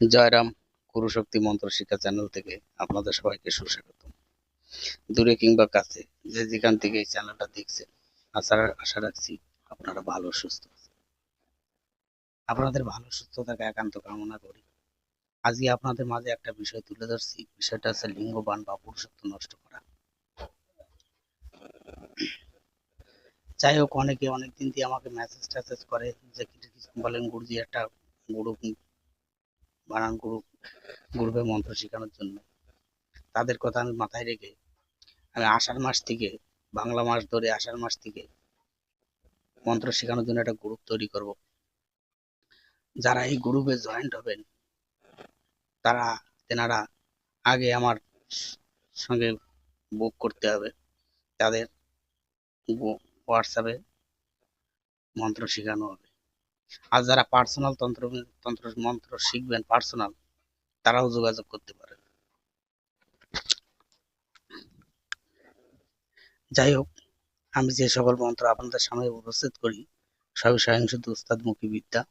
জয়রাম, গুরুশক্তি মন্ত্র শিক্ষা চ্যানেল থেকে আপনাদের সবাইকে সুস্বাগত। দূরে কিংবা কাছে যে যেখান থেকে এই চ্যানেলটা দেখছেন, আশা রাখছি আপনারা ভালো সুস্থ আছেন। আপনাদের ভালো সুস্থ থাকা একান্ত কামনা করি। আজকে আপনাদের মাঝে একটা বিষয় তুলে ধরছি। বিষয়টা হচ্ছে লিঙ্গবান বা পুরুষত্ব নষ্ট করা। যাই হোক, অনেকে অনেকদিন দিয়ে আমাকে মেসেজ টেসেজ করে যে বলেন গুরুজি একটা গ্রুপ বানান, গ্রুপে মন্ত্র শেখানোর জন্য। তাদের কথা আমি মাথায় রেখে আমি আষাঢ় মাস থেকে, বাংলা মাস ধরে আষাঢ় মাস থেকে মন্ত্র শেখানোর জন্য একটা গ্রুপ তৈরি করব। যারা এই গ্রুপে জয়েন্ট হবেন তেনারা আগে আমার সঙ্গে বুক করতে হবে। তাদের হোয়াটসঅ্যাপে মন্ত্র শেখানো হবে। আর যারা পার্সোনাল তন্ত্র মন্ত্র শিখবেন পার্সোনাল, তারাও যোগাযোগ করতে পারে। যাই হোক, আমি যে সকল মন্ত্র আপনাদের সামনে উপস্থিত করি সবই স্বয়ংসিদ্ধ উস্তাদমুখী বিদ্যা।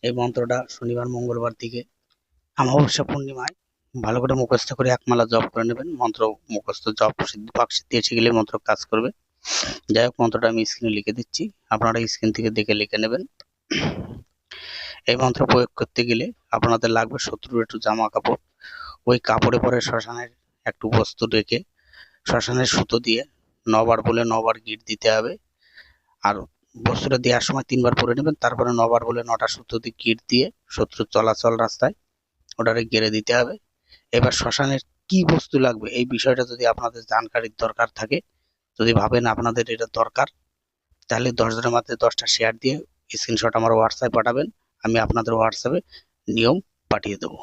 এই মন্ত্রটা শনিবার মঙ্গলবার দিকে অমাবস্যা পূর্ণিমায় ভালো করে মুখস্থ করে একমালা জপ করে নেবেন। মন্ত্র মুখস্থ জপ বাক সিদ্ধি এসে গেলে মন্ত্র কাজ করবে। যাই হোক, মন্ত্রটা আমি স্ক্রিনে লিখে দিচ্ছি, আপনারা স্ক্রিন থেকে দেখে লিখে নেবেন। এই মন্ত্র প্রয়োগ করতে গেলে আপনাদের লাগবে শত্রুর একটু জামা কাপড়। ওই কাপড়ে পরে শ্মশানের একটু বস্তু রেখে শ্মশানের সুতো দিয়ে 9 বার বলে 9 বার গিট দিতে হবে। আর বস্তুটা দেওয়ার সময় 3 বার পরে নেবেন, তারপরে 9 বার বলে 9টা সুতো দিয়ে গিট দিয়ে শত্রুর চলাচল রাস্তায় ওটারে গেড়ে দিতে হবে। এবার শ্মশানের কি বস্তু লাগবে এই বিষয়টা যদি আপনাদের জানকারির দরকার থাকে, যদি ভাবেন আপনাদের এটা দরকার, তাহলে 10 জনের মধ্যে 10টা শেয়ার দিয়ে স্ক্রিনশট আমার হোয়াটসঅ্যাপে পাঠাবেন। আমি আপনাদের হোয়াটসঅ্যাপে নিয়ম পাঠিয়ে দেবো।